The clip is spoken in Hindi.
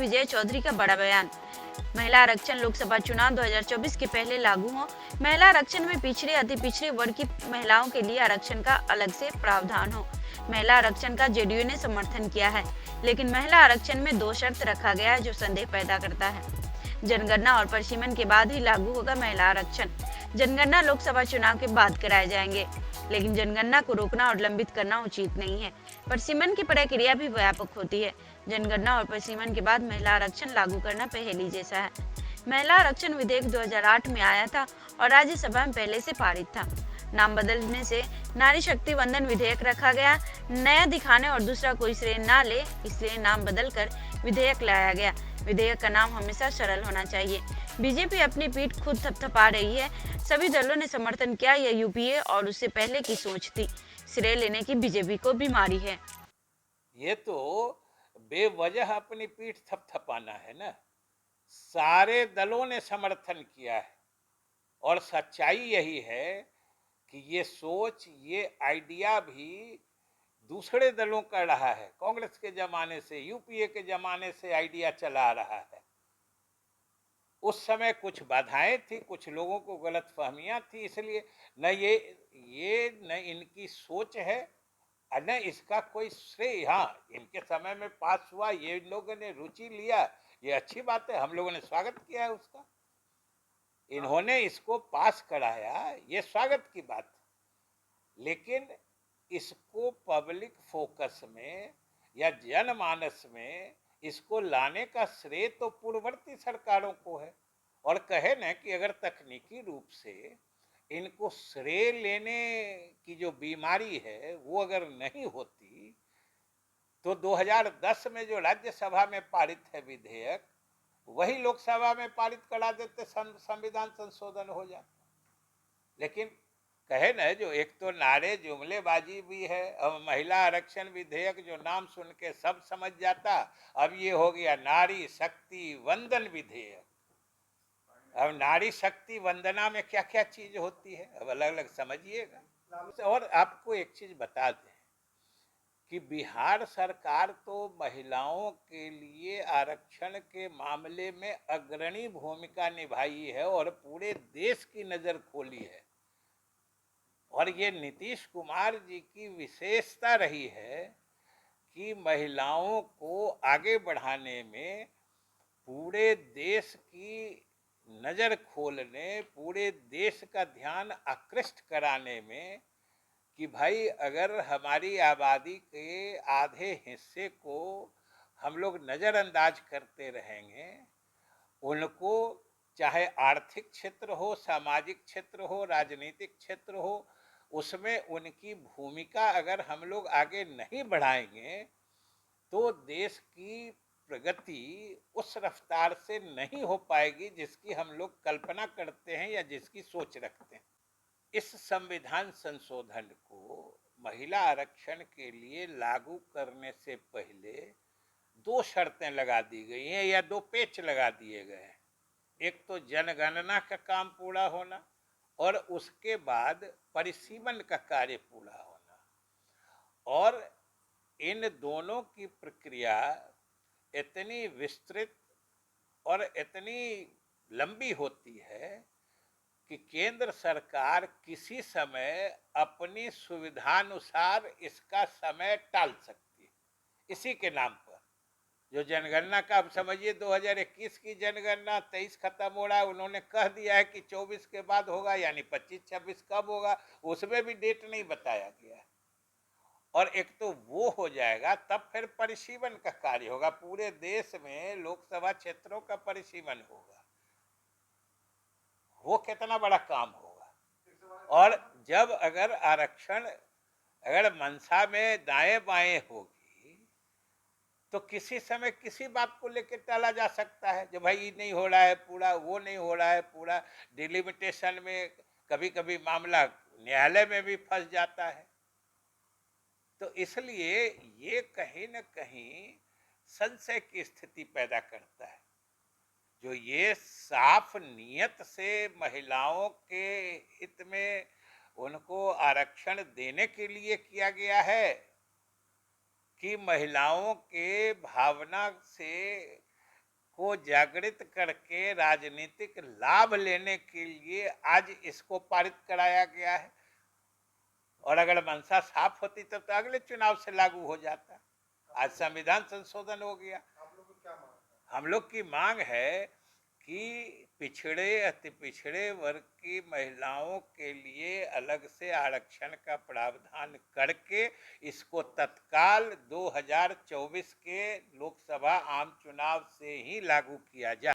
विजय चौधरी का बड़ा बयान। महिला आरक्षण लोकसभा चुनाव 2024 के पहले लागू हो। महिला आरक्षण में पिछड़े अति पिछड़े वर्ग की महिलाओं के लिए आरक्षण का अलग से प्रावधान हो। महिला आरक्षण का जेडीयू ने समर्थन किया है, लेकिन महिला आरक्षण में 2 शर्त रखा गया है जो संदेह पैदा करता है। जनगणना और परिसीमन के बाद ही लागू होगा महिला आरक्षण। जनगणना लोकसभा चुनाव के बाद कराए जाएंगे, लेकिन जनगणना को रोकना और लंबित करना उचित नहीं है। परिसीमन की प्रक्रिया भी व्यापक होती है। जनगणना और परिसीमन के बाद महिला आरक्षण लागू करना पहेली जैसा है। महिला आरक्षण विधेयक 2008 में आया था और राज्यसभा में पहले से पारित था। नाम बदलने से नारी शक्ति वंदन विधेयक रखा गया। नया दिखाने और दूसरा कोई श्रेय ना ले, इसलिए नाम बदलकर विधेयक लाया गया। विधेयक का नाम हमेशा सरल होना चाहिए। बीजेपी अपनी पीठ खुद थपथपा रही है। सभी दलों ने समर्थन किया। यह यूपीए और उससे पहले की सोच थी। श्रेय लेने की बीजेपी को बीमारी है। ये तो बेवजह अपनी पीठ थपथपाना है ना। सारे दलों ने समर्थन किया है और सच्चाई यही है कि ये सोच, ये आइडिया भी दूसरे दलों का रहा है। कांग्रेस के जमाने से, यूपीए के जमाने से आइडिया चला रहा है। उस समय कुछ बाधाएं थी, कुछ लोगों को गलतफहमियां थी, इसलिए न ये न इनकी सोच है और न इसका कोई श्रेय। हाँ, इनके समय में पास हुआ, ये लोगों ने रुचि लिया, ये अच्छी बात है, हम लोगों ने स्वागत किया है उसका। इन्होंने इसको पास कराया, ये स्वागत की बात। लेकिन इसको पब्लिक फोकस में या जनमानस में इसको लाने का श्रेय तो पूर्ववर्ती सरकारों को है। और कहे न कि अगर तकनीकी रूप से इनको श्रेय लेने की जो बीमारी है वो अगर नहीं होती तो 2010 में जो राज्यसभा में पारित है विधेयक, वही लोकसभा में पारित करा देते, संविधान संशोधन हो जाता। लेकिन कहे न, जो एक तो नारे जुमलेबाजी भी है। अब महिला आरक्षण विधेयक जो नाम सुन के सब समझ जाता, अब ये हो गया नारी शक्ति वंदन विधेयक। अब नारी शक्ति वंदना में क्या क्या चीज होती है, अब अलग अलग समझिएगा। और आपको एक चीज बता दें कि बिहार सरकार तो महिलाओं के लिए आरक्षण के मामले में अग्रणी भूमिका निभाई है और पूरे देश की नजर खोली है। और ये नीतीश कुमार जी की विशेषता रही है कि महिलाओं को आगे बढ़ाने में, पूरे देश की नज़र खोलने, पूरे देश का ध्यान आकृष्ट कराने में कि भाई अगर हमारी आबादी के आधे हिस्से को हम लोग नज़रअंदाज करते रहेंगे, उनको चाहे आर्थिक क्षेत्र हो, सामाजिक क्षेत्र हो, राजनीतिक क्षेत्र हो, उसमें उनकी भूमिका अगर हम लोग आगे नहीं बढ़ाएंगे तो देश की प्रगति उस रफ्तार से नहीं हो पाएगी जिसकी हम लोग कल्पना करते हैं या जिसकी सोच रखते हैं। इस संविधान संशोधन को महिला आरक्षण के लिए लागू करने से पहले 2 शर्तें लगा दी गई हैं या 2 पेच लगा दिए गए हैं। एक तो जनगणना का काम पूरा होना और उसके बाद परिसीमन का कार्य पूरा होना। और इन दोनों की प्रक्रिया इतनी विस्तृत और इतनी लंबी होती है कि केंद्र सरकार किसी समय अपनी सुविधानुसार इसका समय टाल सकती है। इसी के नाम पर जो जनगणना का, अब समझिए 2021 की जनगणना 23 खत्म हो रहा है, उन्होंने कह दिया है कि 24 के बाद होगा, यानी 25-26 कब होगा उसमें भी डेट नहीं बताया गया है। और एक तो वो हो जाएगा, तब फिर परिसीमन का कार्य होगा, पूरे देश में लोकसभा क्षेत्रों का परिसीमन होगा। वो कितना बड़ा काम होगा। और जब अगर आरक्षण अगर मंशा में दाएं बाएं होगी तो किसी समय किसी बात को लेकर टाला जा सकता है, जो भाई ये नहीं हो रहा है पूरा, वो नहीं हो रहा है पूरा। डिलिमिटेशन में कभी कभी मामला न्यायालय में भी फंस जाता है। तो इसलिए ये कहीं न कहीं संशय की स्थिति पैदा करता है। जो ये साफ नियत से महिलाओं के हित में उनको आरक्षण देने के लिए किया गया है कि महिलाओं के भावना से को जागृत करके राजनीतिक लाभ लेने के लिए आज इसको पारित कराया गया है। और अगर मंशा साफ होती तब तो अगले चुनाव से लागू हो जाता। आज संविधान संशोधन हो गया। हम लोग की मांग है कि पिछड़े अति पिछड़े वर्ग की महिलाओं के लिए अलग से आरक्षण का प्रावधान करके इसको तत्काल 2024 के लोकसभा आम चुनाव से ही लागू किया जाए।